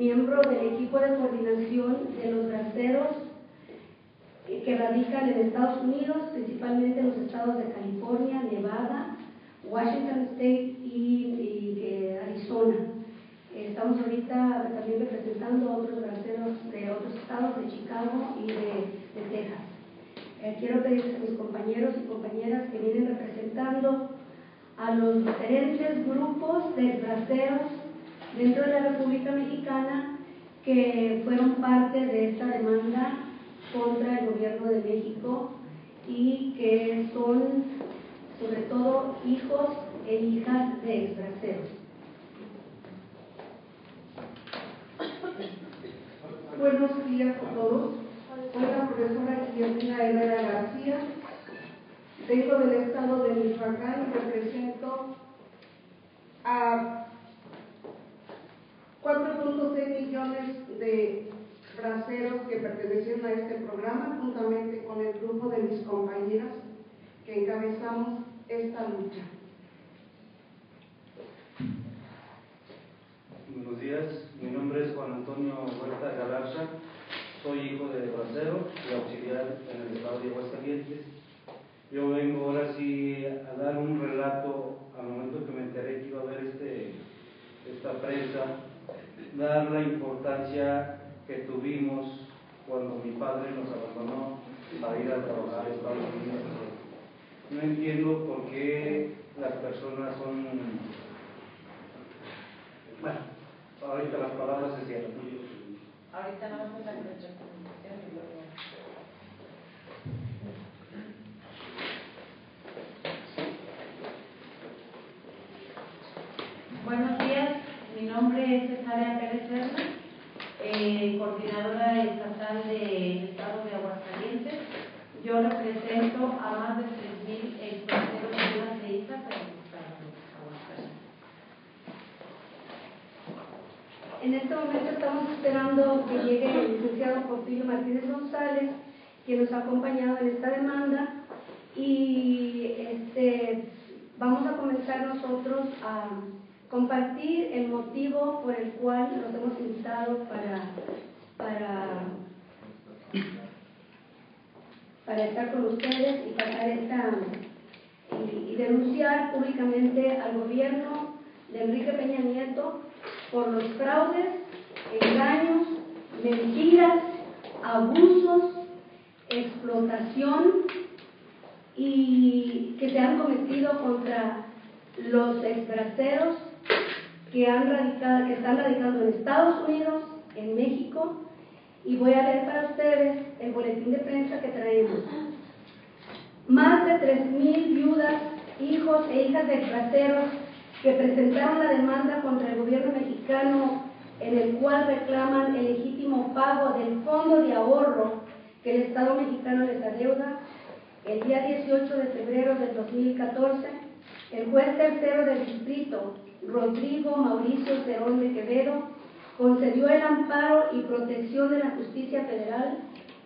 miembro del equipo de coordinación de los braceros que radican en Estados Unidos, principalmente en los estados de California, Nevada, Washington State y Arizona. Estamos ahorita también representando a otros braceros de otros estados, de Chicago y de Texas. Quiero pedirles a mis compañeros y compañeras que vienen representando a los diferentes grupos de braceros dentro de la República Mexicana que fueron parte de esta demanda contra el gobierno de México y que son sobre todo hijos e hijas de exbraceros. Buenos días a todos. Soy la profesora Guillermina Herrera García. Vengo del estado de Michoacán y represento a 4.6 millones de braceros que pertenecen a este programa, juntamente con el grupo de mis compañeras que encabezamos esta lucha. Buenos días, mi nombre es Juan Antonio Huerta Galarza, soy hijo de bracero y auxiliar en el estado de Aguascalientes. Yo vengo ahora sí a dar un relato al momento que me enteré que iba a haber esta prensa, dar la importancia que tuvimos cuando mi padre nos abandonó para ir a trabajar a Estados Unidos. No entiendo por qué las personas son... Bueno, ahorita las palabras se cierran. Ahorita no vamos a nuestra comunicación y luego... Buenos días, mi nombre es Cesárea Pérez Serna, coordinadora estatal del estado de Aguascalientes. Yo represento a más de 3,000 extranjeros y hijas e hijas en el estado de Aguascalientes. En este momento estamos esperando que llegue el licenciado Porfirio Martínez González, quien nos ha acompañado en esta demanda, y vamos a comenzar nosotros a compartir el motivo por el cual nos hemos invitado para estar con ustedes y pasar y denunciar públicamente al gobierno de Enrique Peña Nieto por los fraudes, engaños, mentiras, abusos, explotación y que se han cometido contra los exbraceros que están radicando en Estados Unidos, en México, y voy a leer para ustedes el boletín de prensa que traemos. Más de 3,000 viudas, hijos e hijas de exbraceros que presentaron la demanda contra el gobierno mexicano, en el cual reclaman el legítimo pago del fondo de ahorro que el Estado mexicano les adeuda. El día 18 de febrero del 2014, el juez tercero del distrito, Rodrigo Mauricio Cerón de Quevedo, concedió el amparo y protección de la justicia federal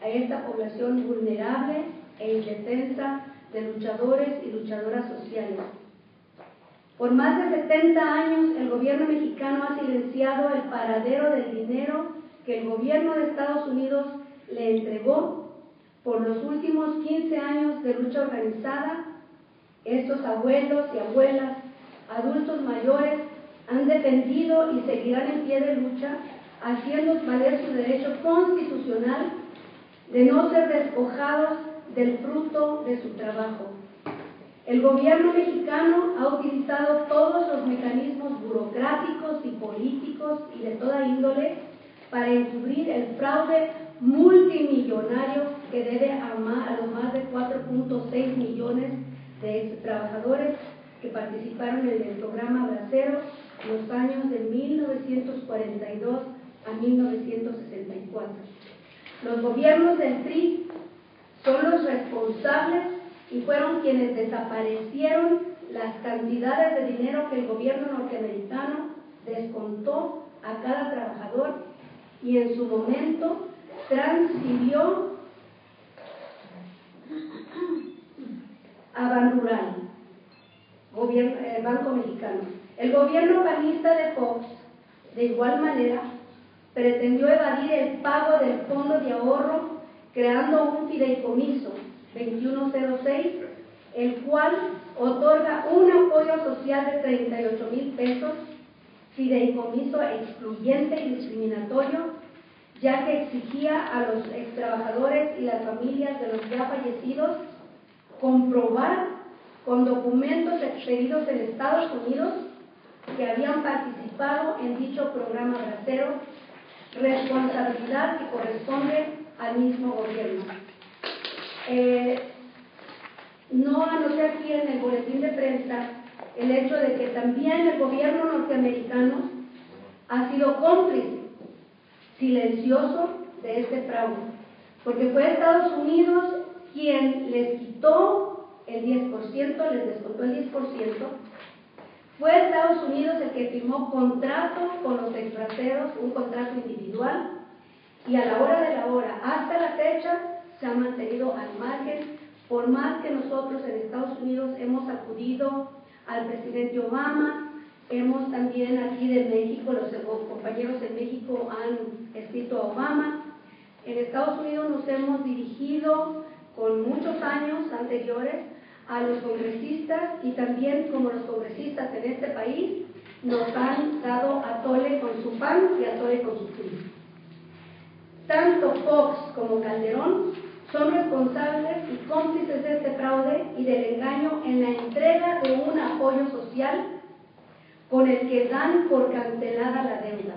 a esta población vulnerable e indefensa de luchadores y luchadoras sociales. Por más de 70 años, el gobierno mexicano ha silenciado el paradero del dinero que el gobierno de Estados Unidos le entregó por los últimos 15 años de lucha organizada. Estos abuelos y abuelas, adultos mayores, han defendido y seguirán en pie de lucha, haciendo valer su derecho constitucional de no ser despojados del fruto de su trabajo. El gobierno mexicano ha utilizado todos los mecanismos burocráticos y políticos y de toda índole para encubrir el fraude multimillonario que debe a los más de 4.6 millones de trabajadores que participaron en el programa Bracero en los años de 1942 a 1964. Los gobiernos del PRI son los responsables y fueron quienes desaparecieron las cantidades de dinero que el gobierno norteamericano descontó a cada trabajador y en su momento transfirió a Banrural, Banco Mexicano. El gobierno panista de Fox, de igual manera, pretendió evadir el pago del fondo de ahorro creando un fideicomiso 2106, el cual otorga un apoyo social de 38,000 pesos, fideicomiso excluyente y discriminatorio, ya que exigía a los extrabajadores y las familias de los ya fallecidos comprobar con documentos expedidos en Estados Unidos que habían participado en dicho programa bracero, responsabilidad que corresponde al mismo gobierno. No anoté aquí en el boletín de prensa el hecho de que también el gobierno norteamericano ha sido cómplice silencioso de este fraude, porque fue Estados Unidos quien les quitó el 10%, les descontó el 10%, fue Estados Unidos el que firmó contrato con los exbraceros, un contrato individual, y a la hora de la hora, hasta la fecha, se ha mantenido al margen, por más que nosotros en Estados Unidos hemos acudido al presidente Obama, hemos también aquí de México, los compañeros de México han escrito a Obama. En Estados Unidos nos hemos dirigido con muchos años anteriores a los congresistas y también como los congresistas en este país nos han dado atole con su pan y atole con su trigo. Tanto Fox como Calderón son responsables y cómplices de este fraude y del engaño en la entrega de un apoyo social con el que dan por cancelada la deuda.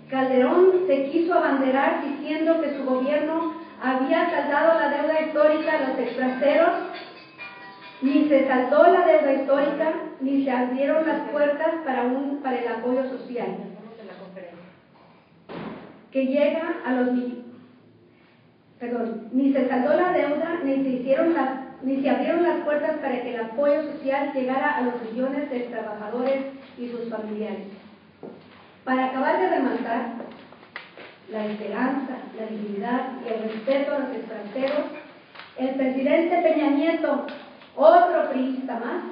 Calderón se quiso abanderar diciendo que su gobierno había saldado la deuda histórica a los extranjeros. Ni se saldó la deuda histórica, ni se abrieron las puertas para el apoyo social que llega a los ni se saldó la deuda, ni se abrieron las puertas para que el apoyo social llegara a los millones de trabajadores y sus familiares. Para acabar de rematar la esperanza, la dignidad y el respeto a los extranjeros, el presidente Peña Nieto, otro priista más,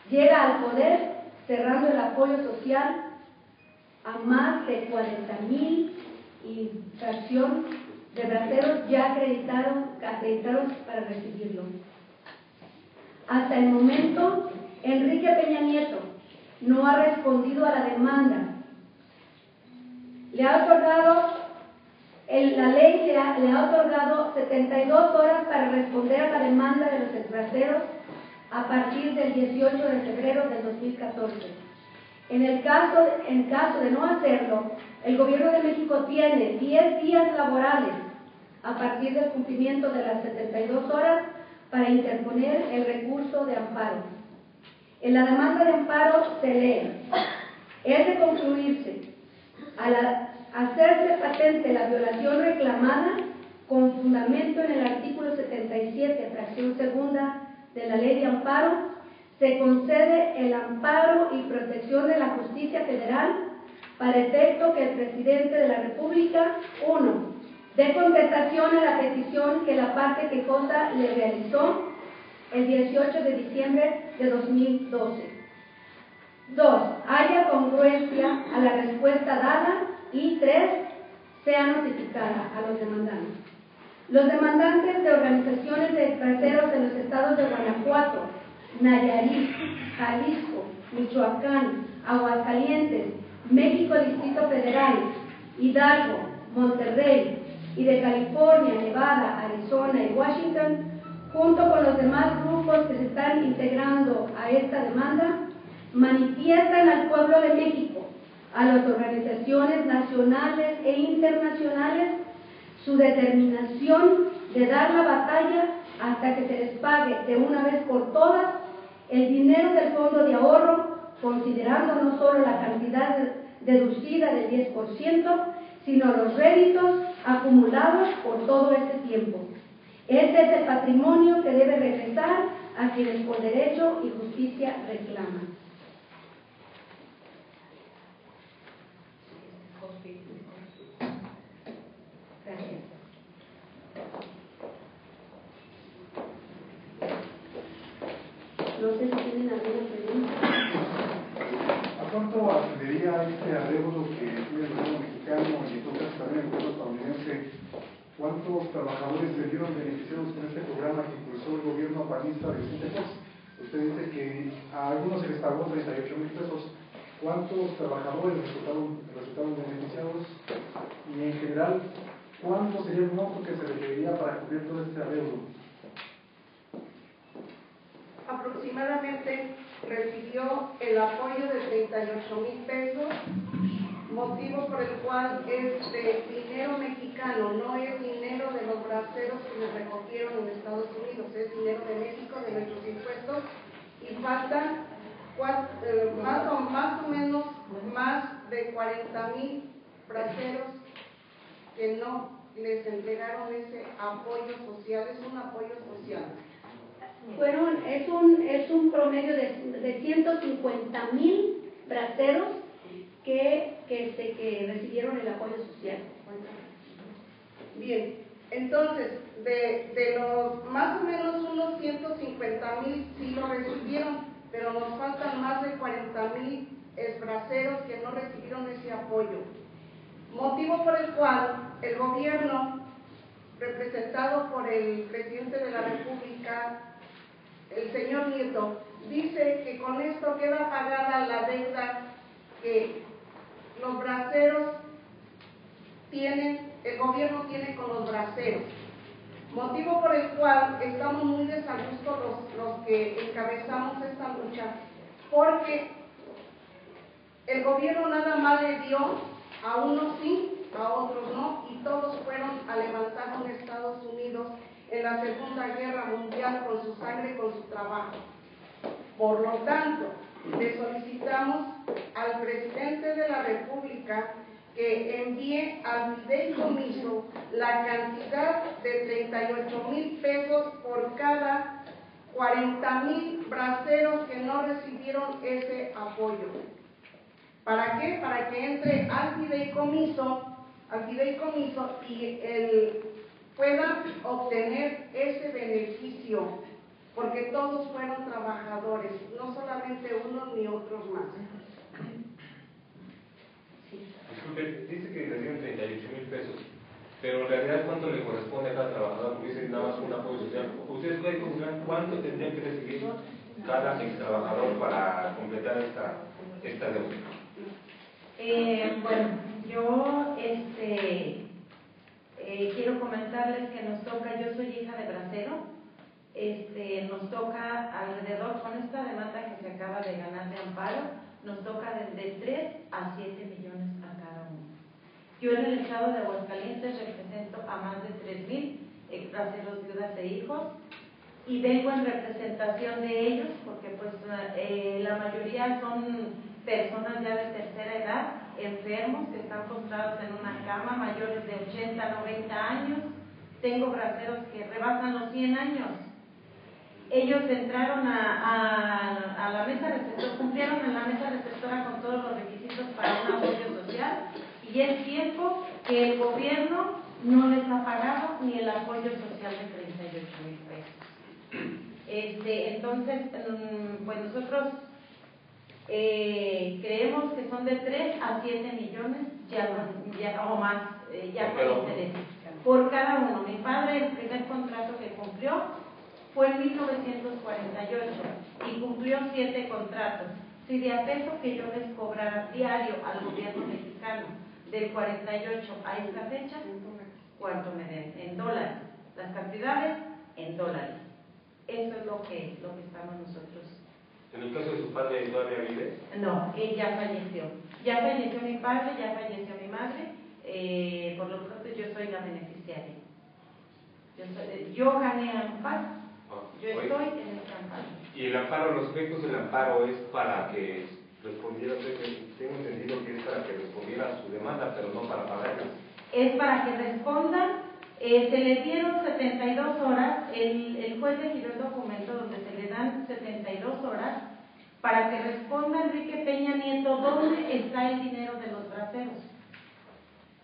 llega al poder cerrando el apoyo social a más de 40,000 y fracción de braceros ya acreditados para recibirlo. Hasta el momento, Enrique Peña Nieto no ha respondido a la demanda. Le ha otorgado, la ley le ha otorgado 72 horas para responder a la demanda de los exbraceros a partir del 18 de febrero del 2014. En caso de no hacerlo, el Gobierno de México tiene 10 días laborales a partir del cumplimiento de las 72 horas para interponer el recurso de amparo. En la demanda de amparo se lee: es de concluirse al hacerse patente la violación reclamada con fundamento en el artículo 77, fracción segunda de la Ley de Amparo, se concede el amparo y protección de la justicia federal para efecto que el presidente de la República, 1. dé contestación a la petición que la parte quejosa le realizó el 18 de diciembre de 2012. 2. Haya congruencia a la respuesta dada. Y 3. Sea notificada a los demandantes. Los demandantes de organizaciones de extranjeros en los estados de Guanajuato, Nayarit, Jalisco, Michoacán, Aguascalientes, México Distrito Federal, Hidalgo, Monterrey y de California, Nevada, Arizona y Washington, junto con los demás grupos que se están integrando a esta demanda, manifiestan al pueblo de México, a las organizaciones nacionales e internacionales, su determinación de dar la batalla hasta que se les pague de una vez por todas el dinero del fondo de ahorro, considerando no solo la cantidad deducida del 10%, sino los réditos acumulados por todo este tiempo. Este es el patrimonio que debe regresar a quienes por derecho y justicia reclaman. Gracias. No sé si tienen alguna pregunta. ¿A cuánto accedería este arreglo que tiene el gobierno mexicano trabajadores se vieron beneficiados con este programa que impulsó el gobierno panista de Vicente Fox? Usted dice que a algunos se les pagó 38,000 pesos. ¿Cuántos trabajadores resultaron beneficiados? Y en general, ¿cuánto sería el monto que se requeriría para cubrir todo este adeudo? Aproximadamente recibió el apoyo de 38,000 pesos, motivo por el cual es de dinero mexicano, no es dinero de los braceros que les recogieron en Estados Unidos, es dinero de México, de nuestros impuestos, y faltan más o menos más de 40,000 braceros que no les entregaron ese apoyo social, es un apoyo social. Es un promedio de 150,000 braceros que recibieron el apoyo social. Bien, entonces, de los más o menos unos 150,000 sí lo recibieron, pero nos faltan más de 40,000 braceros que no recibieron ese apoyo. Motivo por el cual el gobierno, representado por el presidente de la República, el señor Nieto, dice que con esto queda pagada la deuda que los braceros tienen, el gobierno tiene con los braceros. Motivo por el cual estamos muy desagustos los que encabezamos esta lucha, porque el gobierno nada más le dio a unos sí, a otros no, y todos fueron a levantar un Estados Unidos en la Segunda Guerra Mundial con su sangre, con su trabajo. Por lo tanto, le solicitamos al presidente de la República que envíe al fideicomiso la cantidad de 38,000 pesos por cada 40,000 braceros que no recibieron ese apoyo. ¿Para qué? Para que entre al fideicomiso y él pueda obtener ese beneficio, porque todos fueron trabajadores, no solamente unos ni otros más. Disculpe, dice que reciben 38,000 pesos, pero en realidad ¿cuánto le corresponde a cada trabajador? Porque dice nada más un apoyo social. ¿Ustedes pueden calcular cuánto tendría que recibir cada ex trabajador para completar esta deuda? Bueno, yo quiero comentarles que nos toca, yo soy hija de bracero, nos toca alrededor, con esta demanda que se acaba de ganar de amparo, nos toca de 3 a 7 millones a cada uno. Yo en el estado de Aguascalientes represento a más de 3,000 ex braceros, viudas e hijos, y vengo en representación de ellos porque pues la mayoría son personas ya de tercera edad, enfermos que están postrados en una cama, mayores de 80, 90 años. Tengo braceros que rebasan los 100 años. Ellos entraron a la mesa receptora, cumplieron en la mesa receptora con todos los requisitos para un apoyo social, y es tiempo que el gobierno no les ha pagado ni el apoyo social de 38,000 pesos. Entonces, pues nosotros creemos que son de 3 a 7 millones o más, ya con interés, por cada uno. Mi padre, el primer contrato que cumplió fue en 1948 y cumplió 7 contratos. Si de a peso que yo les cobrara diario al gobierno mexicano del 48 a esta fecha, ¿cuánto me den? En dólares. Las cantidades en dólares. Eso es lo que estamos nosotros. ¿En el caso de su padre todavía vive? No, él ya falleció. Ya falleció mi padre, ya falleció mi madre. Por lo pronto yo soy la beneficiaria. Yo gané amparo. Yo estoy en este amparo. ¿Y el amparo, los efectos del amparo es para que respondiera? Tengo entendido que es para que respondiera a su demanda, pero no para pagarla. Es para que respondan. Se le dieron 72 horas, el juez le giró el documento donde se le dan 72 horas para que responda Enrique Peña Nieto dónde está el dinero de los braceros.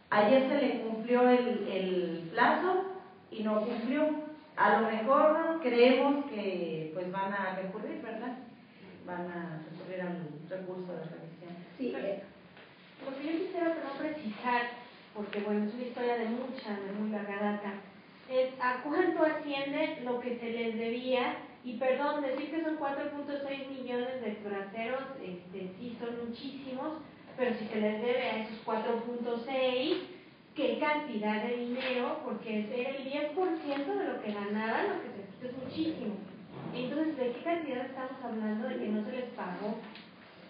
Ayer se le cumplió el plazo y no cumplió. A lo mejor creemos que pues van a recurrir, ¿verdad? Van a recurrir al recurso de revisión. Sí. Lo que yo quisiera precisar, porque bueno, es una historia de muy larga data. es a cuánto asciende lo que se les debía. Y perdón, decir que son 4.6 millones de exbraceros, sí son muchísimos, pero si se les debe a esos 4.6, ¿qué cantidad de dinero? Porque era el 10% de lo que ganaban, lo que se quita es muchísimo. Entonces, ¿de qué cantidad estamos hablando de que no se les pagó?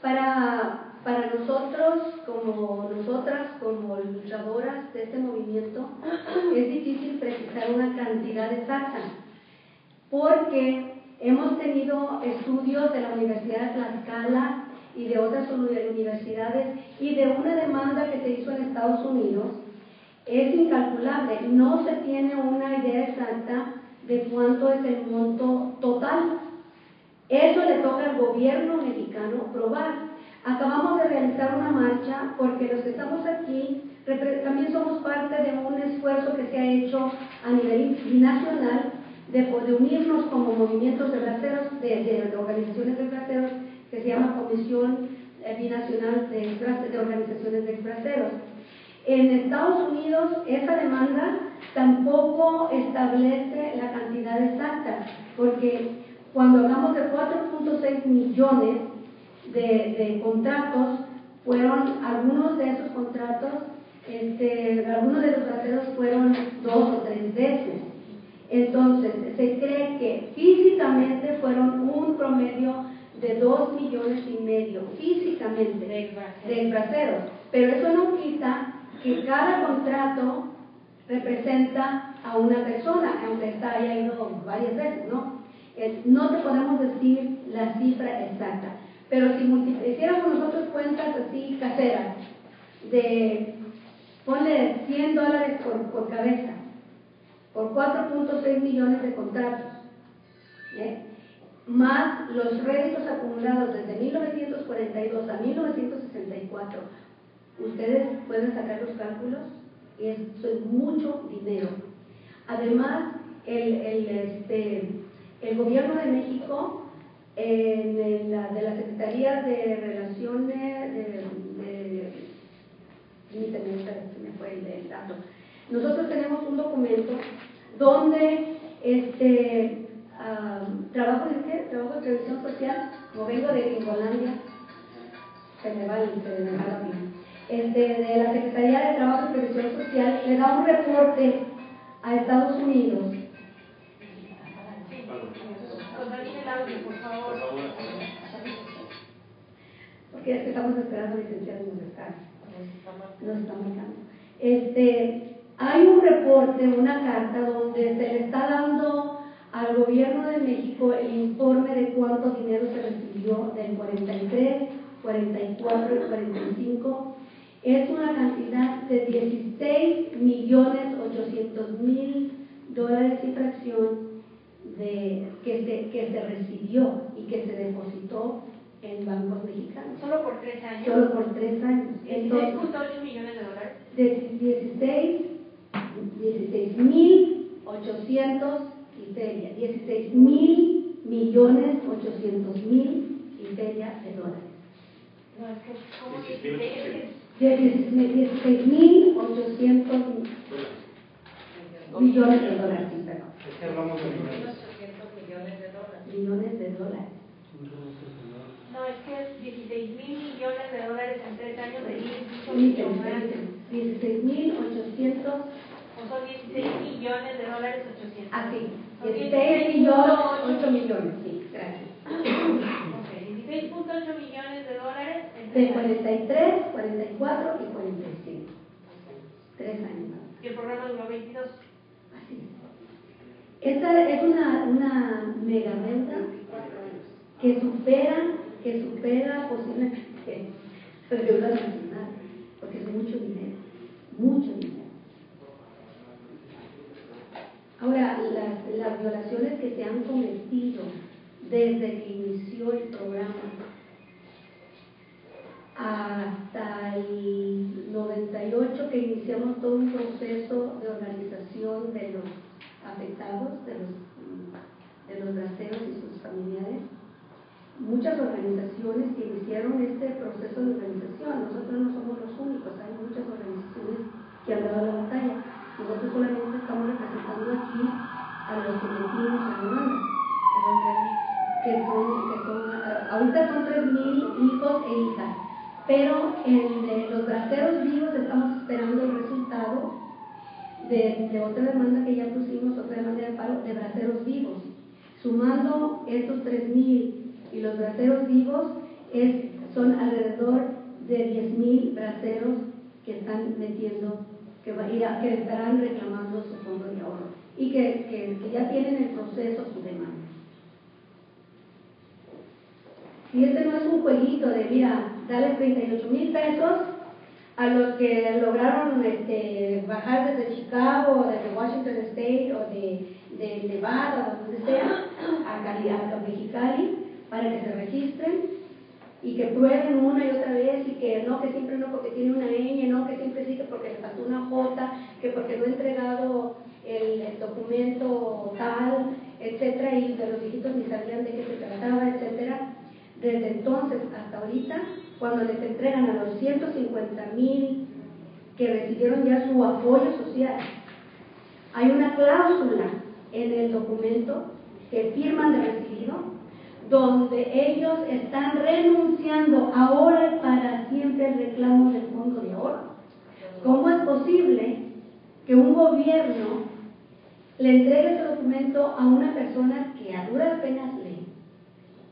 Para nosotros, como nosotras, como luchadoras de este movimiento, es difícil precisar una cantidad exacta, porque hemos tenido estudios de la Universidad de Tlaxcala y de otras universidades, y de una demanda que se hizo en Estados Unidos. Es incalculable, no se tiene una idea exacta de cuánto es el monto total. Eso le toca al gobierno mexicano probar. Acabamos de realizar una marcha porque los que estamos aquí también somos parte de un esfuerzo que se ha hecho a nivel nacional de unirnos como movimientos de braceros, de organizaciones de braceros, que se llama Comisión Binacional de Organizaciones de Braceros. En Estados Unidos esa demanda tampoco establece la cantidad exacta, porque cuando hablamos de 4.6 millones de contratos, fueron algunos de esos contratos, algunos de los braceros fueron 2 o 3 veces. Entonces, se cree que físicamente fueron un promedio de 2,5 millones físicamente de braceros, pero eso no quita que cada contrato representa a una persona, aunque haya ido varias veces, ¿no? No te podemos decir la cifra exacta, pero si hiciéramos nosotros cuentas así caseras, ponle $100 por cabeza, por 4.6 millones de contratos, más los réditos acumulados desde 1942 a 1964, ustedes pueden sacar los cálculos, y eso es mucho dinero. Además, el gobierno de México, de la Secretaría de Relaciones, me fue el dato. Nosotros tenemos un documento donde trabajo en previsión social, como vengo de Gringolandia, se me va la vida. De la Secretaría de Trabajo y Previsión Social le da un reporte a Estados Unidos. Por favor. Porque es que estamos esperando licenciados y nos está marcando. Hay un reporte, una carta donde se le está dando al gobierno de México el informe de cuánto dinero se recibió del 43, 44 y 45. Es una cantidad de $16,800,000 y fracción que se recibió y que se depositó en bancos mexicanos. ¿Solo por 3 años? Solo por 3 años. Entonces, ¿16.8 millones de dólares? De 16,800 y feria, 16,800,000 y feria de dólares. No, es que, ¿cómo 16? De 16,800 millones de dólares, sí, perdón. Es que hablamos de millones. Millones de dólares. No, es que 16,000 millones de dólares en 3 años de Permíteme. 16,800. O son 16 millones de dólares 800. Así, Son 16 millones, 8 millones, sí, gracias. Ok, 16.8 millones de dólares De 43, 44 y 45. 3 años más. Y el programa duró 22. Así es. Esta es una mega renta que supera posiblemente la deuda nacional, porque es mucho dinero, mucho dinero. Ahora, las violaciones que se han cometido desde que inició el programa hasta el 98, que iniciamos todo un proceso de organización de los afectados, de los braceros y sus familiares, muchas organizaciones que iniciaron este proceso de organización. Nosotros no somos los únicos, hay muchas organizaciones que han dado la batalla. Nosotros solamente estamos estamos representando aquí a los que metimos en Ruanda, ahorita son 3,000 hijos e hijas, pero en los braceros vivos estamos esperando el resultado de otra demanda que ya pusimos, otra demanda de paro de braceros vivos. Sumando estos 3,000 y los braceros vivos, son alrededor de 10,000 braceros que están metiendo, que estarán reclamando su fondo de ahorro y que ya tienen en proceso su demanda. Y este no es un jueguito de, mira, dale 38,000 pesos a los que lograron bajar desde Chicago o desde Washington State o de Nevada o donde sea a Mexicali para que se registren y que prueben una y otra vez y que siempre no porque tiene una ñ, no que siempre sí que porque le faltó una J, que porque no ha entregado el documento tal, etcétera, y de los viejitos ni sabían de qué se trataba, etcétera. Desde entonces hasta ahorita, cuando les entregan a los 150,000 que recibieron ya su apoyo social, hay una cláusula en el documento que firman de recibido, donde ellos están renunciando ahora y para siempre al reclamo del fondo de ahorro. ¿Cómo es posible que un gobierno le entregue ese documento a una persona que a duras penas lee,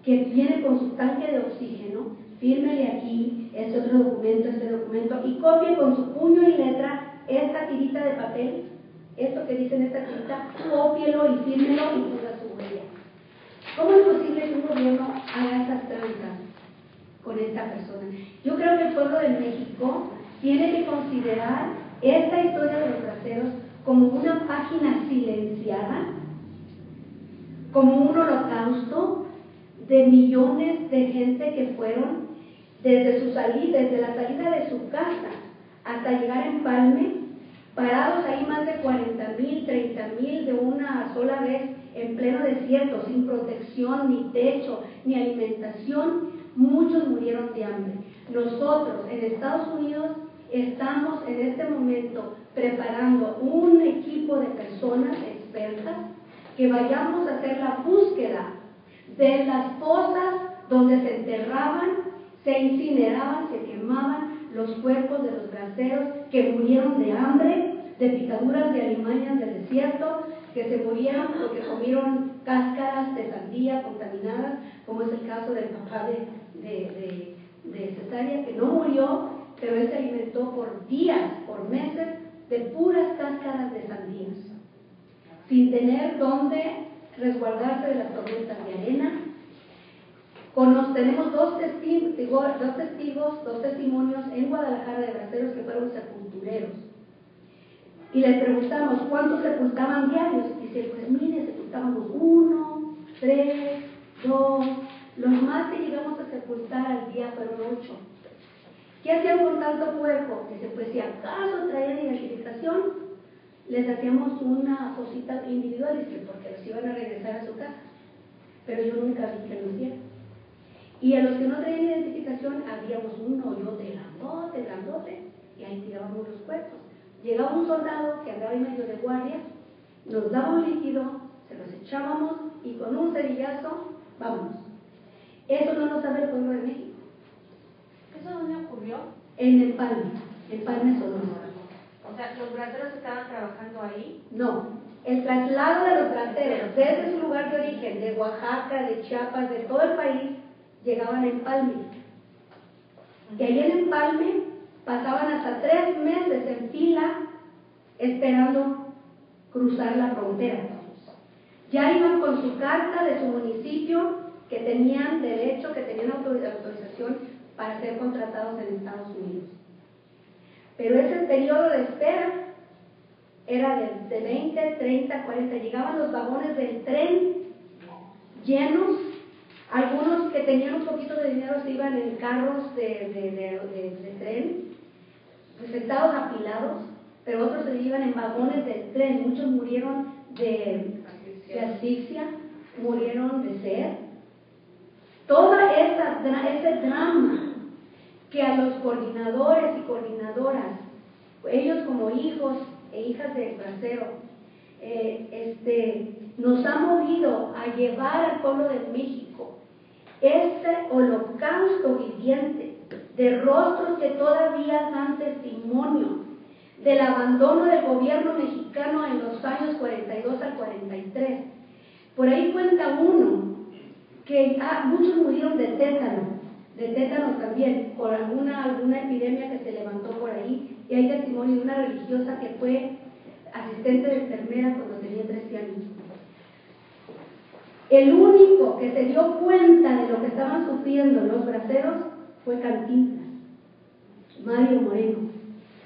que viene con su tanque de oxígeno, fírmele aquí este otro documento, y copie con su puño y letra esta tirita de papel, esto que dice en esta tirita, cópielo y fírmelo y ponga su huella? ¿Cómo es posible que un gobierno haga esas trampas con esta persona? Yo creo que el pueblo de México tiene que considerar esta historia de los braceros como una página silenciada, como un holocausto de millones de gente que fueron desde la salida de su casa hasta llegar a Empalme, parados ahí más de 40,000, 30,000 de una sola vez en pleno desierto, sin protección, ni techo, ni alimentación. Muchos murieron de hambre. Nosotros en Estados Unidos estamos en este momento preparando un equipo de personas expertas que vayamos a hacer la búsqueda de las fosas donde se enterraban, se incineraban, se quemaban los cuerpos de los braceros que murieron de hambre, de picaduras de alimañas del desierto, que se murieron porque comieron cáscaras de sandía contaminadas, como es el caso del papá de Cesárea, que no murió, pero él se alimentó por días, por meses, de puras cáscaras de sandías, sin tener dónde resguardarse de las tormentas de arena. Tenemos dos testimonios en Guadalajara de braceros que fueron sepultureros. Y les preguntamos cuántos sepultaban diarios. Dice, pues mire, sepultábamos 1, 3, 2, los más que llegamos a sepultar al día fueron 8. ¿Qué hacían con tanto cuerpo? Dice, pues si acaso traían identificación, les hacíamos una cosita individual, dice, porque los iban a regresar a su casa. Pero yo nunca vi que lo hicieran. Y a los que no traían identificación, habíamos un hoyote grandote, y ahí tirábamos los cuerpos. Llegaba un soldado que andaba en medio de guardia, nos daba un líquido, se los echábamos y con un cerillazo, vámonos. Eso no lo sabe el pueblo de México. ¿Eso dónde ocurrió? En Empalme, Sonora. O sea, ¿los braceros estaban trabajando ahí? No, el traslado de los braceros desde su lugar de origen, de Oaxaca, de Chiapas, de todo el país, llegaban a Empalme. Y ahí en Empalme pasaban hasta 3 meses en fila esperando cruzar la frontera. Ya iban con su carta de su municipio que tenían derecho, que tenían autorización para ser contratados en Estados Unidos. Pero ese periodo de espera era de 20, 30, 40. Llegaban los vagones del tren llenos. Algunos que tenían un poquito de dinero se iban en carros de tren, sentados apilados, pero otros se iban en vagones del tren. Muchos murieron de asfixia, murieron de sed. Todo ese drama que a los coordinadores y coordinadoras, ellos como hijos e hijas del bracero, nos ha movido a llevar al pueblo de México este holocausto viviente de rostros que todavía dan testimonio del abandono del gobierno mexicano en los años 42 al 43. Por ahí cuenta uno que muchos murieron de tétano también, por alguna epidemia que se levantó por ahí, y hay testimonio de una religiosa que fue asistente de enfermera cuando tenía 13 años. El único que se dio cuenta de lo que estaban sufriendo los braceros fue Cantinflas, Mario Moreno.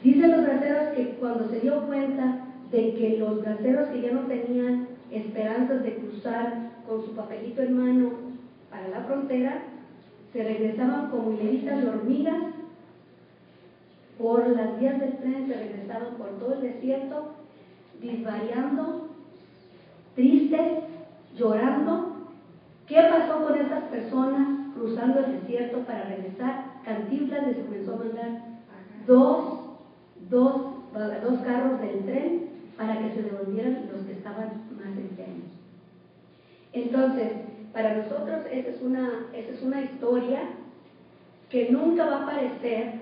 Dicen los braceros que cuando se dio cuenta de que los braceros que ya no tenían esperanzas de cruzar con su papelito en mano para la frontera, se regresaban como hileritas de hormigas por las vías del tren, se regresaban por todo el desierto, disvariando, tristes, llorando. ¿Qué pasó con esas personas cruzando el desierto para regresar? Cantinflas les comenzó a mandar dos carros del tren para que se devolvieran los que estaban más enfermos. Entonces, para nosotros esa es una historia que nunca va a aparecer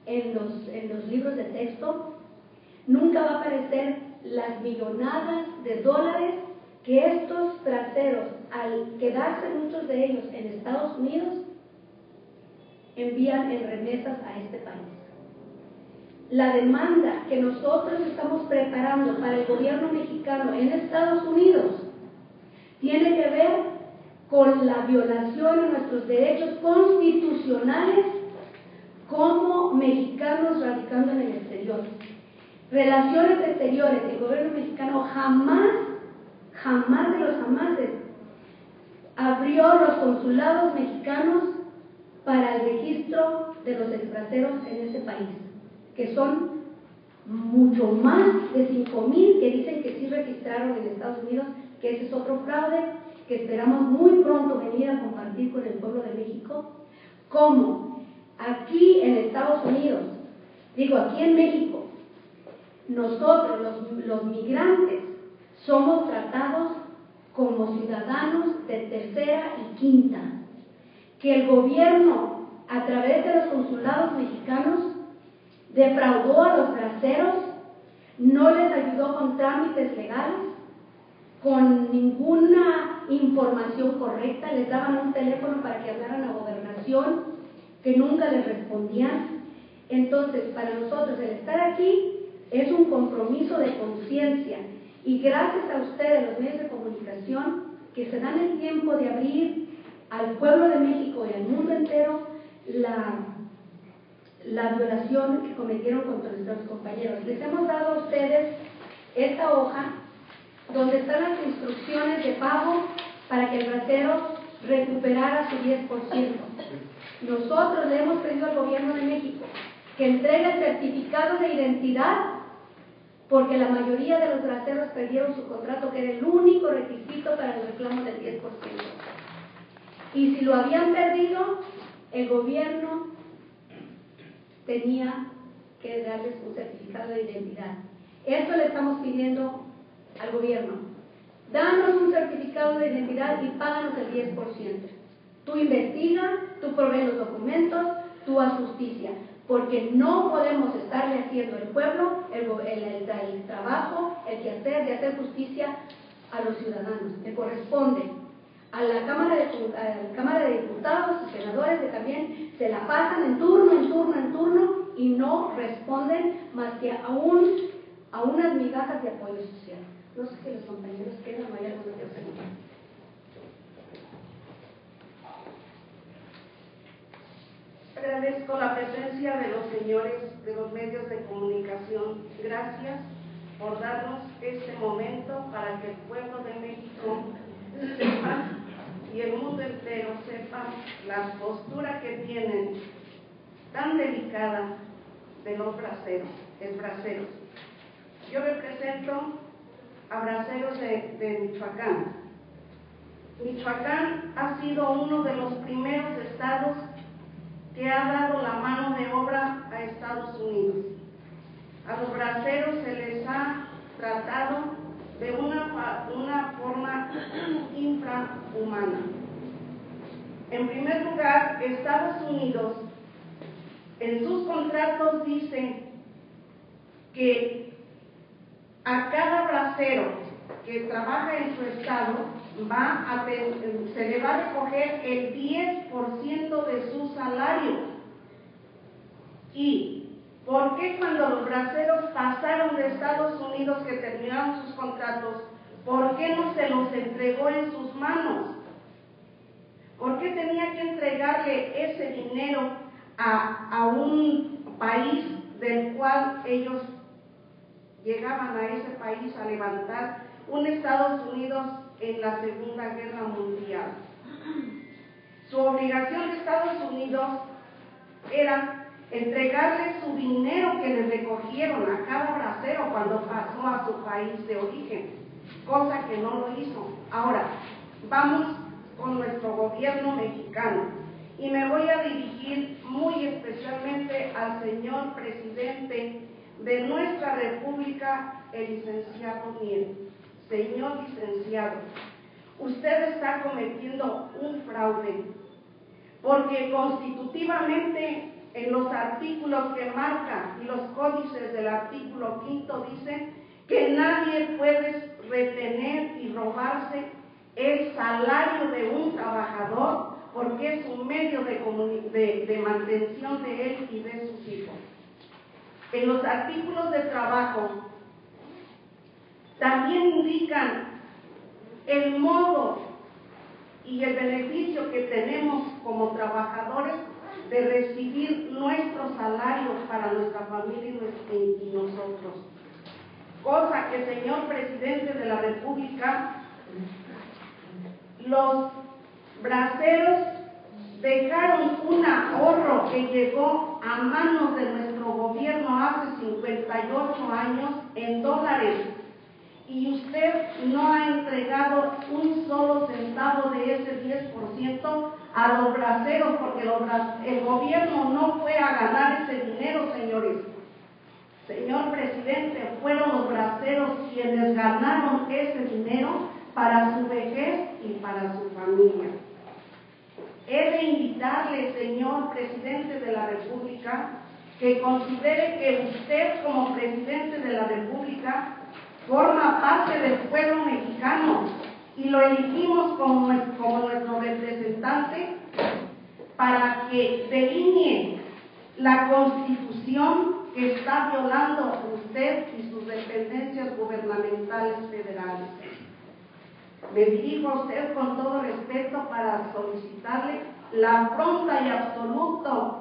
en los libros de texto, nunca va a aparecer las millonadas de dólares que estos braceros, al quedarse muchos de ellos en Estados Unidos, envían en remesas a este país. La demanda que nosotros estamos preparando para el gobierno mexicano en Estados Unidos tiene que ver con la violación de nuestros derechos constitucionales como mexicanos radicando en el exterior. Relaciones exteriores, el gobierno mexicano jamás de los jamases abrió los consulados mexicanos para el registro de los exbraceros en este país, que son mucho más de 5,000 que dicen que sí registraron en Estados Unidos, que ese es otro fraude que esperamos muy pronto venir a compartir con el pueblo de México. Como aquí en Estados Unidos, aquí en México, nosotros los migrantes somos tratados como ciudadanos de tercera y quinta, que el gobierno a través de los consulados mexicanos defraudó a los braceros, no les ayudó con trámites legales, con ninguna información correcta, les daban un teléfono para que hablaran a gobernación, que nunca les respondían. Entonces, para nosotros el estar aquí es un compromiso de conciencia, y gracias a ustedes, los medios de comunicación, que se dan el tiempo de abrir al pueblo de México y al mundo entero la violación que cometieron contra nuestros compañeros. Les hemos dado a ustedes esta hoja donde están las instrucciones de pago para que el bracero recuperara su 10%. Nosotros le hemos pedido al gobierno de México que entregue el certificado de identidad, porque la mayoría de los braceros perdieron su contrato, que era el único requisito para el reclamo del 10%. Y si lo habían perdido, el gobierno tenía que darles un certificado de identidad. Esto le estamos pidiendo al gobierno. Danos un certificado de identidad y páganos el 10%. Tú investiga, tú provee los documentos, tú haz justicia, porque no podemos estarle haciendo al pueblo el trabajo, el quehacer de hacer justicia a los ciudadanos. Le corresponde a la Cámara de Diputados y senadores, que también se la pasan en turno y no responden más que a unas migajas de apoyo social. No sé si los compañeros quedan o hay alguna otra pregunta. Agradezco la presencia de los señores de los medios de comunicación. Gracias por darnos este momento para que el pueblo de México sepa y el mundo entero sepa la postura que tienen tan delicada de los braceros. Yo represento a braceros de Michoacán. Michoacán ha sido uno de los primeros estados que ha dado la mano de obra a Estados Unidos. A los braceros se les ha tratado de vida humana. En primer lugar, Estados Unidos en sus contratos dice que a cada bracero que trabaja en su estado se le va a recoger el 10% de su salario. ¿Y por qué cuando los braceros pasaron de Estados Unidos, que terminaron sus contratos, por qué no se los entregó en sus manos? ¿Por qué tenía que entregarle ese dinero a un país del cual ellos llegaban a ese país a levantar un Estados Unidos en la Segunda Guerra Mundial? Su obligación de Estados Unidos era entregarle su dinero que le recogieron a cada bracero cuando pasó a su país de origen, cosa que no lo hizo. Ahora, vamos con nuestro gobierno mexicano, y me voy a dirigir muy especialmente al señor presidente de nuestra república, el licenciado Mier. Señor licenciado, usted está cometiendo un fraude, porque constitutivamente en los artículos que marca y los códices del artículo 5 dicen que nadie puede retener y robarse el salario de un trabajador, porque es un medio de mantención de él y de sus hijos. En los artículos de trabajo también indican el modo y el beneficio que tenemos como trabajadores de recibir nuestros salarios para nuestra familia y nosotros. Cosa que, señor presidente de la República, los braceros dejaron un ahorro que llegó a manos de nuestro gobierno hace 58 años en dólares, y usted no ha entregado un solo centavo de ese 10% a los braceros, porque el gobierno no fue a ganar ese dinero, señores. Señor presidente, fueron los braceros quienes ganaron ese dinero para su vejez y para su familia. He de invitarle, señor presidente de la República, que considere que usted, como presidente de la República, forma parte del pueblo mexicano y lo elegimos como nuestro representante para que delinee la Constitución que está violando usted y sus dependencias gubernamentales federales. Me dirijo a usted con todo respeto para solicitarle la pronta y absoluta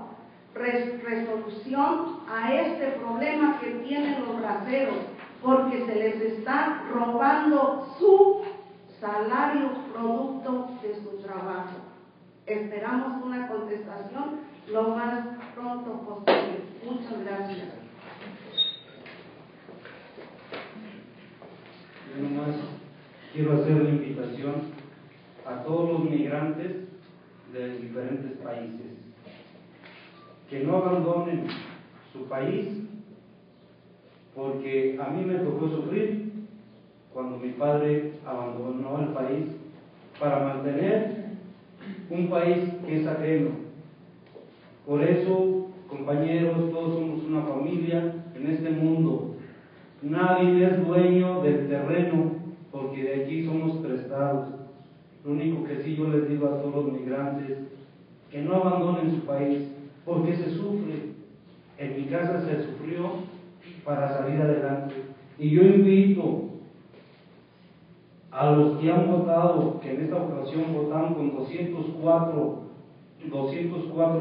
resolución a este problema que tienen los braceros, porque se les está robando su salario producto de su trabajo. Esperamos una contestación lo más pronto posible. Muchas gracias. Yo nomás quiero hacer una invitación a todos los migrantes de diferentes países que no abandonen su país, porque a mí me tocó sufrir cuando mi padre abandonó el país para mantener un país que es ajeno. Por eso, compañeros, todos somos una familia en este mundo. Nadie es dueño del terreno, porque de aquí somos prestados. Lo único que sí yo les digo a todos los migrantes, que no abandonen su país, porque se sufre. En mi casa se sufrió para salir adelante. Y yo invito a los que han votado, que en esta ocasión votaron con 204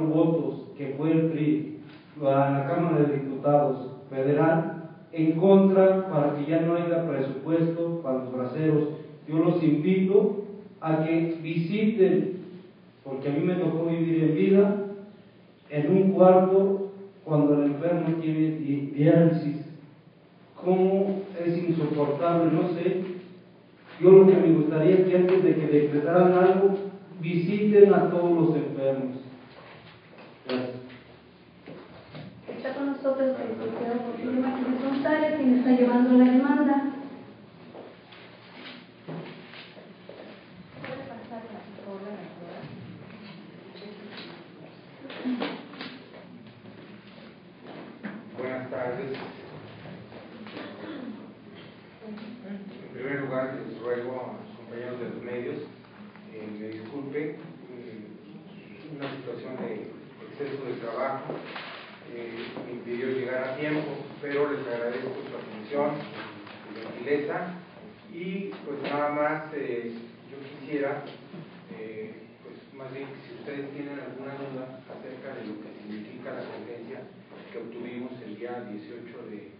votos, que fue el PRI, en la Cámara de Diputados Federal, en contra, para que ya no haya presupuesto para los braceros. Yo los invito a que visiten, porque a mí me tocó vivir en vida, en un cuarto, cuando el enfermo tiene diálisis. Cómo es insoportable, no sé. Yo lo que me gustaría es que antes de que decretaran algo, visiten a todos los enfermos. Gracias. Está con nosotros el licenciado Porfirio Martínez González, quien está llevando la demanda. tardes. En primer lugar, les ruego a los compañeros de los medios me disculpe una situación de exceso de trabajo me impidió llegar a tiempo, pero les agradezco su atención, su gentileza y pues nada más yo quisiera pues más bien que si ustedes tienen alguna duda acerca de lo que significa la sentencia que obtuvimos el día 18 de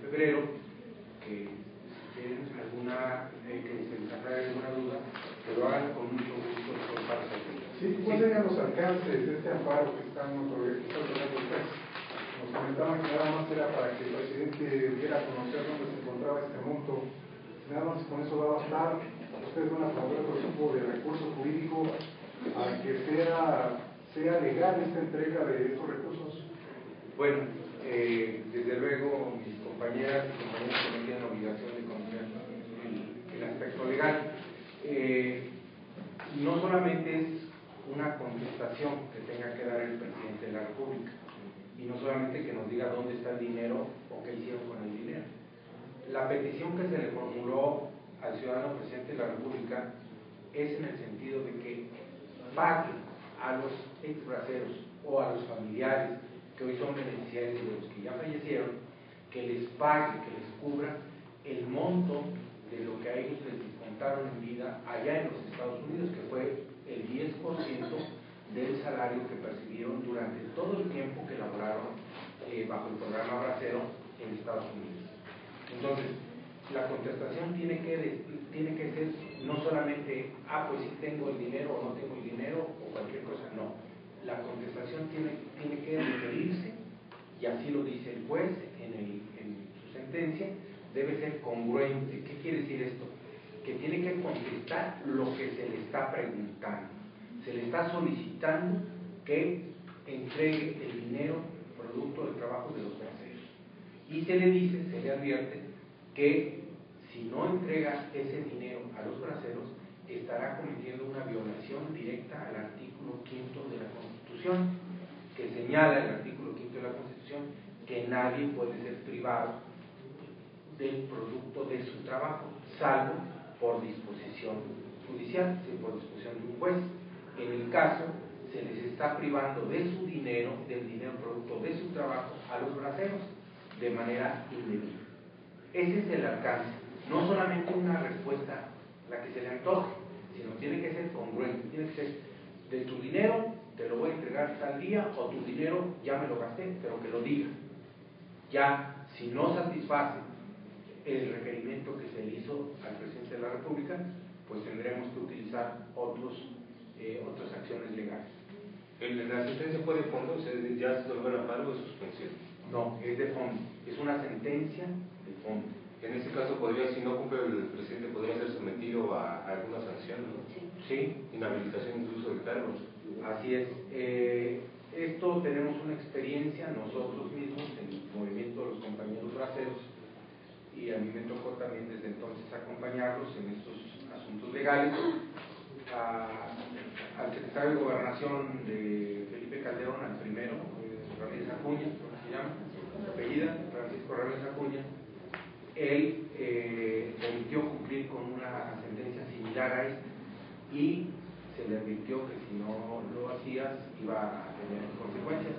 febrero, que si tienen alguna que se les aclare alguna duda, que lo hagan con mucho gusto para servir. Sí, ¿cuáles serían los alcances de este amparo que están otorgando ustedes? Nos comentaban que nada más era para que el presidente diera a conocer dónde se encontraba este monto. Nada más con eso va a bastar. Ustedes van a promover otro tipo de recurso jurídico a que sea legal esta entrega de estos recursos. Bueno, desde luego mis compañeras y compañeros que no tienen obligación de conocer el aspecto legal. No solamente es una contestación que tenga que dar el presidente de la República, y no solamente que nos diga dónde está el dinero o qué hicieron con el dinero. La petición que se le formuló al ciudadano presidente de la República es en el sentido de que pague a los exbraceros o a los familiares que hoy son beneficiarios de los que ya fallecieron, que les pague, que les cubra el monto de lo que a ellos les descontaron en vida allá en los Estados Unidos, que fue el 10% del salario que percibieron durante todo el tiempo que laboraron bajo el programa Bracero en Estados Unidos. Entonces, la contestación tiene que ser no solamente, pues si tengo el dinero o no tengo el dinero o cualquier cosa, no. La contestación tiene que referirse, y así lo dice el juez en su sentencia, debe ser congruente. ¿Qué quiere decir esto? Que tiene que contestar lo que se le está preguntando. Se le está solicitando que entregue el dinero producto del trabajo de los braceros. Y se le dice, se le advierte, que si no entrega ese dinero a los braceros, estará cometiendo una violación directa al artículo 5 de la Constitución, que señala el artículo 5 de la Constitución que nadie puede ser privado del producto de su trabajo, salvo por disposición judicial, por disposición de un juez. En el caso, se les está privando de su dinero, del dinero producto de su trabajo, a los braceros, de manera indebida. Ese es el alcance. No solamente una respuesta la que se le antoje, sino tiene que ser congruente, tiene que ser de tu dinero te lo voy a entregar tal día, o tu dinero ya me lo gasté, pero que lo diga. Ya, si no satisface el requerimiento que se le hizo al presidente de la República, pues tendremos que utilizar otras acciones legales. ¿La sentencia fue de fondo? ¿Ya se volvió a amparo o de suspensión? No, es de fondo, es una sentencia de fondo. En ese caso, si no cumple el presidente, podría ser sometido a alguna sanción, ¿no? Sí. Inhabilitación incluso de cargos. Así es. Esto tenemos una experiencia nosotros mismos en el movimiento de los compañeros braceros, y a mí me tocó también desde entonces acompañarlos en estos asuntos legales. Al secretario de Gobernación de Felipe Calderón, al primero, Ramírez Acuña, ¿cómo se llama? Su apellida, Francisco Ramírez Acuña, él permitió cumplir con una sentencia similar a esta, y se le advirtió que si no lo hacías iba a tener consecuencias,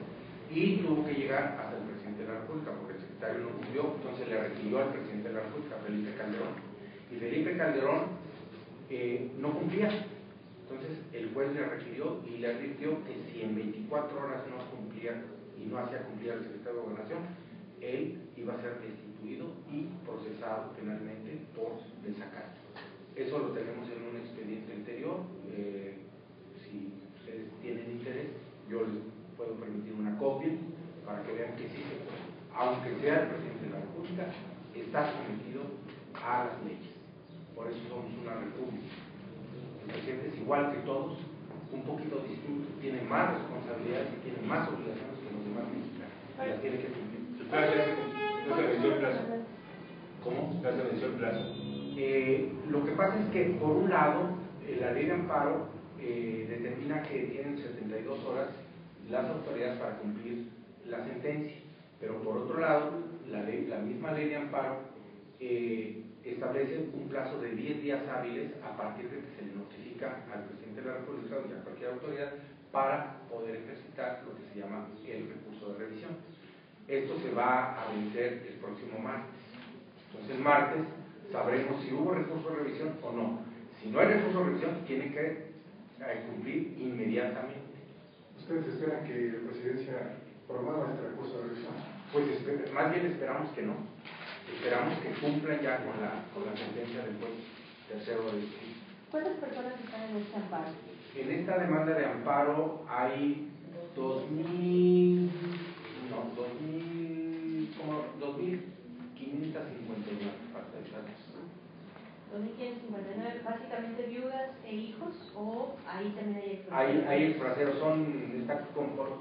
y tuvo que llegar hasta el presidente de la República porque el secretario no cumplió. Entonces le requirió al presidente de la República, Felipe Calderón, y Felipe Calderón no cumplía. Entonces el juez le requirió y le advirtió que si en 24 horas no cumplía y no hacía cumplir al secretario de Gobernación, él iba a ser destituido y procesado penalmente por desacato. Eso lo tenemos en un expediente anterior. Si ustedes tienen interés, yo les puedo permitir una copia para que vean que sí se puede. Aunque sea el presidente de la República, está sometido a las leyes. Por eso somos una república. El presidente es igual que todos, un poquito distinto, tiene más responsabilidades y tiene más obligaciones que los demás mexicanos. Las tiene que cumplir. ¿No se venció el plazo? ¿Cómo? ¿No se venció el plazo? Lo que pasa es que, por un lado, la ley de amparo determina que tienen 72 horas las autoridades para cumplir la sentencia. Pero por otro lado, la misma ley de amparo establece un plazo de 10 días hábiles a partir de que se le notifica al presidente de la República y a cualquier autoridad para poder ejercitar lo que se llama el recurso de revisión. Esto se va a vencer el próximo martes. Entonces el martes sabremos si hubo recurso de revisión o no. Si no hay recurso de revisión, tiene que cumplir inmediatamente. ¿Ustedes esperan que la presidencia promueva este recurso de revisión? Pues más bien esperamos que no. Esperamos que cumplan ya con la sentencia del juez tercero de distrito. ¿Cuántas personas están en este amparo? En esta demanda de amparo hay 2.559 participantes. 2.559, básicamente viudas e hijos, o ahí también hay exbraceros. Hay exbraceros, está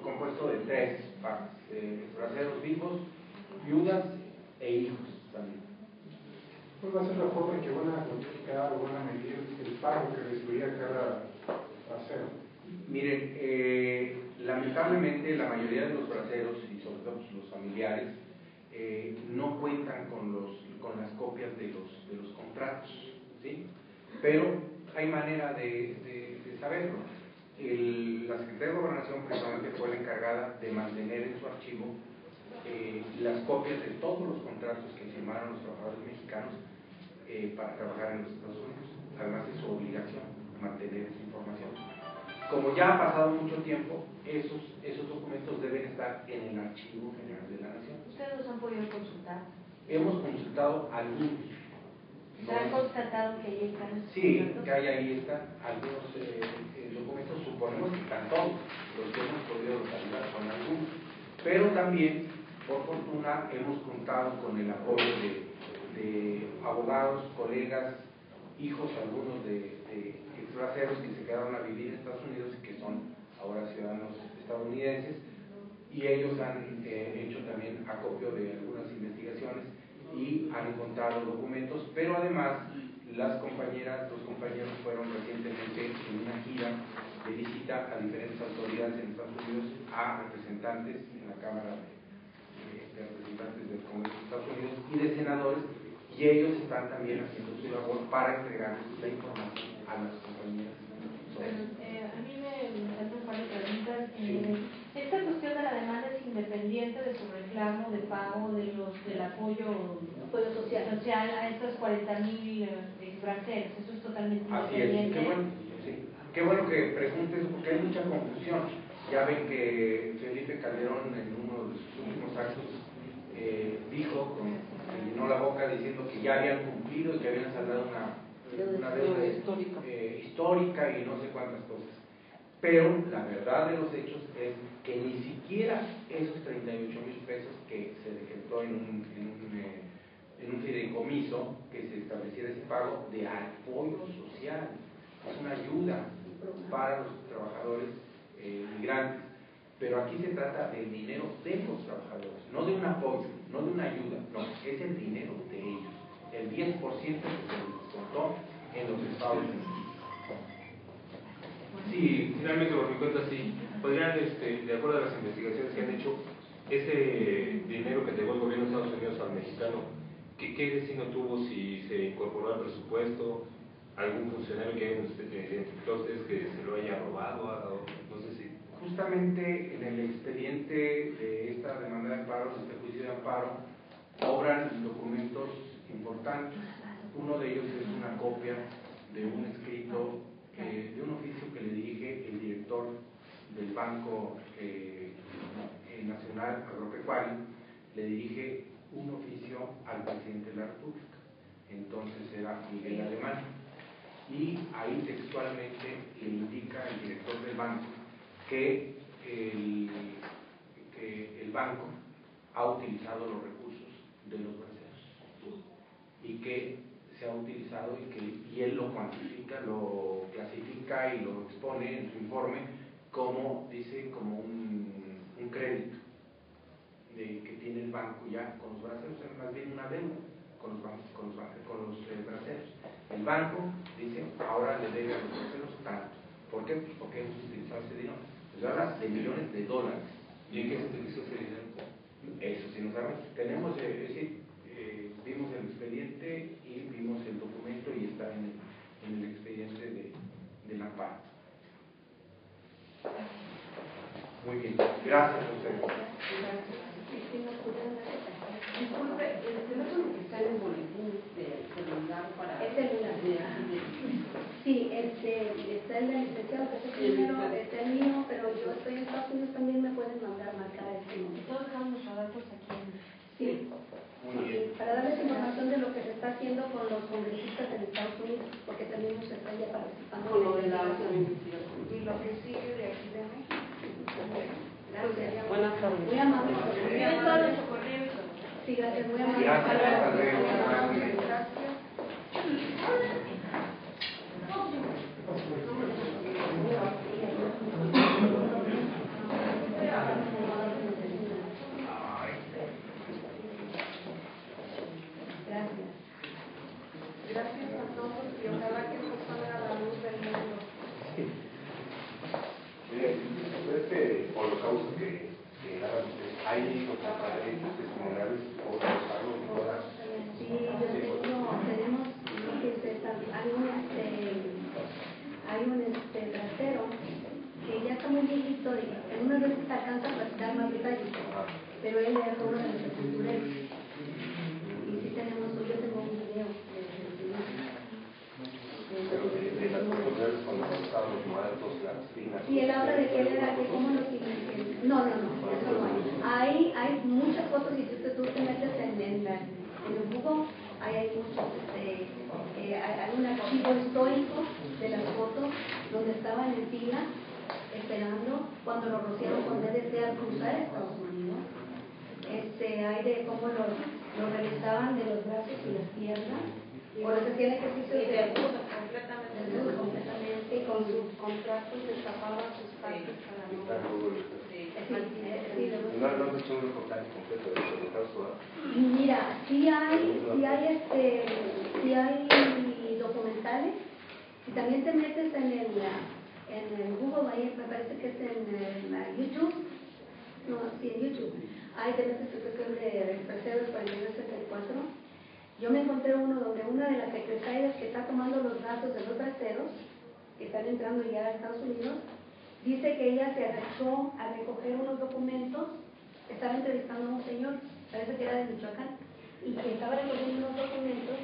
compuesto de 3 partes: exbraceros vivos, viudas e hijos también. ¿Cuál va a ser la forma en que van a notificar o van a medir el pago que recibiría cada bracero? Miren, lamentablemente la mayoría de los braceros, y sobre todo los familiares, no cuentan con las copias de los contratos, ¿sí? Pero hay manera de saberlo. La Secretaría de Gobernación precisamente fue la encargada de mantener en su archivo las copias de todos los contratos que firmaron los trabajadores mexicanos para trabajar en los Estados Unidos. Además es su obligación mantener esa información. Como ya ha pasado mucho tiempo, esos documentos deben estar en el Archivo General de la Nación. ¿Ustedes los han podido consultar? Hemos consultado algunos. ¿Se han constatado que ahí están? Sí, que ahí están algunos documentos, suponemos que están todos, los que hemos podido localizar con algunos. Pero también, por fortuna, hemos contado con el apoyo de abogados, colegas, hijos algunos de exbraceros que se quedaron a vivir en Estados Unidos y que son ahora ciudadanos estadounidenses, y ellos han hecho también acopio de algunas investigaciones y han encontrado documentos, pero además las compañeras, los compañeros fueron recientemente en una gira de visita a diferentes autoridades en Estados Unidos, a representantes en la Cámara de Representantes del Congreso de Estados Unidos y de senadores, y ellos están también haciendo su labor para entregar la información a las compañeras. A mí me hacen un par de preguntas. Esta cuestión de la demanda es independiente de su reclamo de pago del apoyo social a estos 40.000 exbraceros. Eso es totalmente independiente. Así es, qué bueno que preguntes, porque hay mucha confusión. Ya ven que Felipe Calderón en uno de sus últimos actos dijo, se llenó la boca diciendo que ya habían cumplido y que habían saldado una deuda histórica y no sé cuántas cosas. Pero la verdad de los hechos es que ni siquiera esos 38,000 pesos que se decretó en un fideicomiso, que se estableciera ese pago de apoyo social, es una ayuda para los trabajadores migrantes. Pero aquí se trata del dinero de los trabajadores, no de un apoyo, no de una ayuda, no, es el dinero de ellos, el 10% que se les descontó en los Estados Unidos. Sí, finalmente por mi cuenta sí, podrían, de acuerdo a las investigaciones que han hecho, ese dinero que llegó el gobierno de Estados Unidos al mexicano, ¿qué destino tuvo? Si se incorporó al presupuesto, algún funcionario que hayan identificado ustedes que se lo haya robado, no sé si... Justamente en el expediente de esta demanda de amparo, de este juicio de amparo, obran documentos importantes. Uno de ellos es una copia de un escrito, de un oficio que le dirige el director del Banco Nacional Agropecuario, le dirige un oficio al presidente de la República, entonces era Miguel Alemán, y ahí textualmente le indica el director del banco que el banco ha utilizado los recursos de los braceros y que se ha utilizado y él lo cuantifica, lo clasifica y lo expone en su informe como, dice, como un crédito que tiene el banco ya con los braceros, es más bien una deuda con los braceros. El banco dice, ahora le debe a los braceros tanto. ¿Por qué? Pues porque hemos utilizado ese dinero. Se habla de millones de dólares. ¿Y en qué se utilizó ese dinero? Eso sí no sabemos. Tenemos, es decir, vimos el expediente y vimos el documento y está en el expediente de la PAC. Muy bien, gracias a ustedes. Disculpe, el teléfono que está en el boletín de celular para... Es celular. Sí, está el licenciado, que es el número, está el mío, pero yo estoy en Estados Unidos, también me pueden marcar este número. Todos dejamos nuestros datos aquí en... Sí. Muy bien. Para darles información de lo que se está haciendo con los congresistas en Estados Unidos, porque también nos están ya participando Con lo de la investigación. Y lo que sigue de aquí de México. Gracias. Buenas tardes. Muy amable. Muy amable su correo. Sí, gracias, muy amable. Gracias, hasta luego. Gracias a todos y ojalá que nos salga la luz del mundo. Por los casos que hagan ustedes, ¿hay testimoniales o usarlos y todas? Sí, tenemos, hay un trasero que ya está muy viejito y en unas veces alcanza a platicar más detalles, pero él es uno de los sepultureros. Y sí tenemos, yo tengo un video De las autoridades cuando estaban los muertos, las espinas. y él habla de que él era, que cómo los no, eso no hay. Hay muchas fotos y si tú te metes en el Google, hay muchos, hay un archivo histórico de las fotos donde estaban en fila esperando cuando lo rociaron con DDT al cruzar Estados Unidos. Hay de cómo lo revisaban de los brazos y las piernas, o les hacían ejercicios de completamente, Con sus contratos destapaban sus partes para no... ¿No has hecho un reportaje completo de los casos? Mira, sí hay documentales. Si también te metes en el Google, ahí me parece que es en YouTube. No, sí, en YouTube. Ahí te metes en cuestión de Paseo del 4264. Yo me encontré uno donde una de las secretarias que está tomando los datos de los braceros, que están entrando ya a Estados Unidos, dice que ella se agachó a recoger unos documentos. Estaba entrevistando a un señor, parece que era de Michoacán, y que estaba recogiendo unos documentos,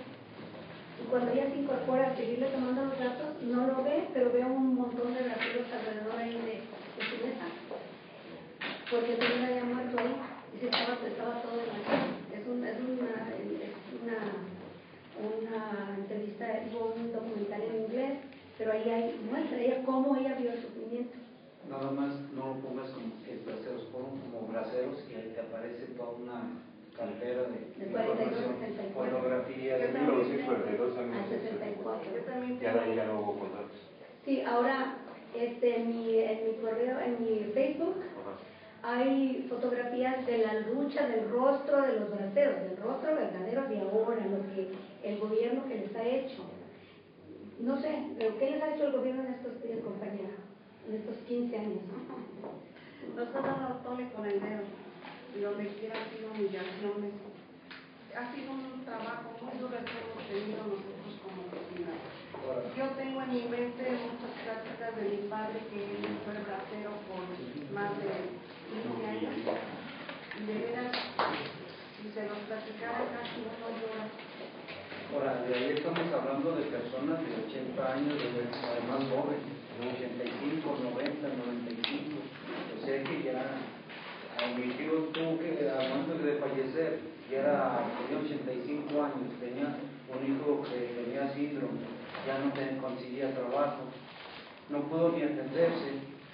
y cuando ella se incorpora a seguirle tomando los datos, no lo ve, pero ve un montón de braceros alrededor ahí de su mesa, porque el señor había muerto ahí, y se estaba todo en la... Es una entrevista, un documental en inglés, pero ahí muestra ella cómo ella vio el sufrimiento. Nada más no lo pongas como que braceros, pon como braceros y ahí te aparece toda una cartera de información, fotografías. En 1942 a 64. Ya de ahí ya no hubo contratos. Sí, ahora en mi correo, en mi Facebook, hay fotografías de la lucha del rostro de los braceros, del rostro verdadero de ahora, lo que el gobierno que les ha hecho. No sé, pero ¿qué les ha hecho el gobierno en estos días, compañera? En estos 15 años. Nos ha dado tole con el dedo, y donde quiera ha sido humillaciones. Ha sido un trabajo muy duro que hemos tenido nosotros como comunidad. Yo tengo en mi mente muchas prácticas de mi padre, que él fue bracero por más de 15 años. Y de veras, si se los platicara casi uno llora. Ahora, de ahí estamos hablando de personas de 80 años, además jóvenes, de 85, 90, 95. O sea que ya, mi tío tuvo que, antes de fallecer, tenía 85 años, tenía un hijo que tenía síndrome, ya no conseguía trabajo, no pudo ni atenderse,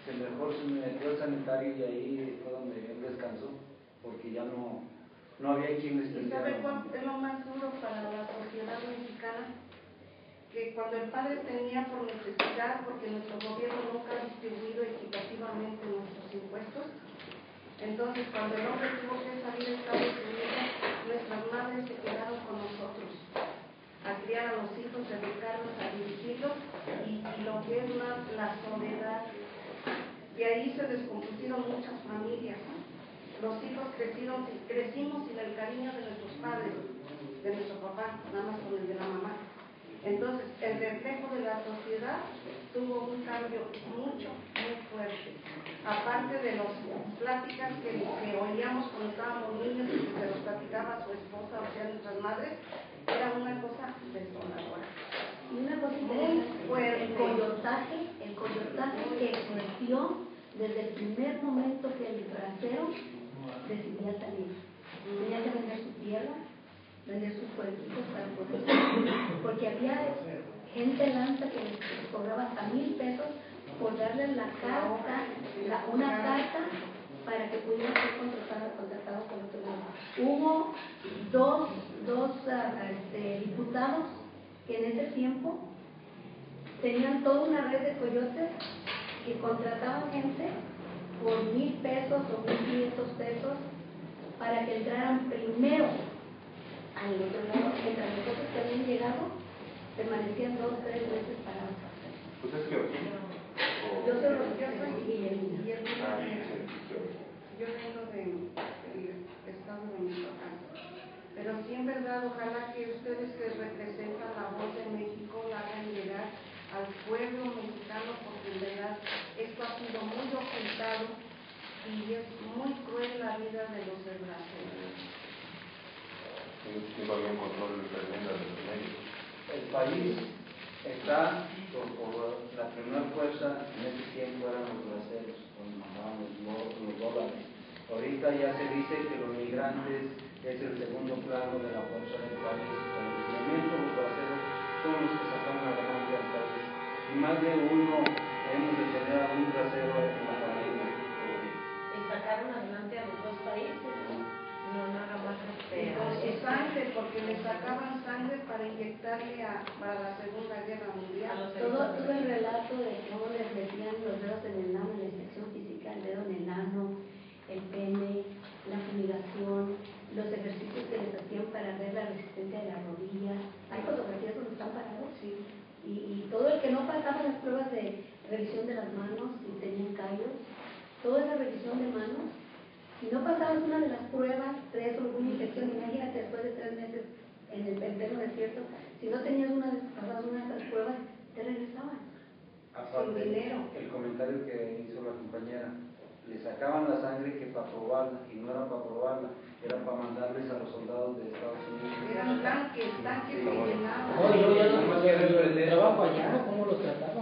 mejor se metió al sanitario y ahí fue donde él descansó, porque ya no había quien les ¿Y sabe cuál es lo más duro para la sociedad mexicana? Que cuando el padre tenía por necesidad, porque nuestro gobierno nunca ha distribuido equitativamente nuestros impuestos, entonces cuando el hombre tuvo que salir de Estados Unidos, nuestras madres se quedaron con nosotros a criar a los hijos, a educarlos, a dirigirlos, y lo que es más la soledad. Y ahí se descompusieron muchas familias, ¿no? los hijos crecimos sin el cariño de nuestros padres, de nuestro papá, nada más con el de la mamá. Entonces, el reflejo de la sociedad tuvo un cambio muy fuerte. Aparte de las pláticas que oíamos cuando estábamos niños y que se los platicaba a su esposa, o sea, nuestras madres, era una cosa desoladora. Y una cosa interesante, el coyotaje que existió desde el primer momento que el bracero decidía salir. Tenía que vender su tierra, vender sus pueblitos para poder salir, porque había gente lanza que les cobraba hasta 1,000 pesos por darles la carta, una carta para que pudieran ser contratados por otro lado. Hubo dos diputados que en ese tiempo tenían toda una red de coyotes que contrataban gente por 1,000 pesos o 1,500 pesos para que entraran primero al otro lado, mientras nosotros que habían llegado permanecían 2 o 3 meses parados. ¿Usted es georgina? Yo soy Guillermina. Yo vengo del estado de Michoacán. Pero sí, en verdad, ojalá que ustedes que representan la voz de México la hagan llegar al pueblo mexicano, porque en verdad esto ha sido muy ocultado y es muy cruel la vida de los brasileños. ¿No había un control tremendo de los medios? El país está por la primera fuerza en ese tiempo eran los braceros, donde mandaban los dólares. Ahorita ya se dice que los migrantes es el segundo plano de la fuerza del país. En el momento los braceros son los que sacaron adelante al país. Y más de uno debemos de tener a un bracero en la familia. ¿Y sacaron adelante a los dos países? No, nada más Con su sangre, porque le sacaban sangre para inyectarle para la Segunda Guerra Mundial. Todo el relato de cómo les metían los dedos en el ano, en la inspección física, el dedo en el ano, el pene, la fumigación, los ejercicios que les hacían para ver la resistencia de las rodillas. Hay fotografías donde están parados, sí. Y todo el que no pasaba las pruebas de revisión de las manos y tenían callos, toda esa revisión de manos, si no pasabas una de las pruebas, traías alguna infección, imagínate después de 3 meses en el pleno desierto, si no tenías una de esas pruebas, te regresaban. Aparte, sin dinero. el comentario que hizo la compañera, le sacaban la sangre que para probarla, y no era para probarla, era para mandarles a los soldados de Estados Unidos. Eran tanques que llenaban. No, yo ya no trabajo allá, ¿cómo los trataban?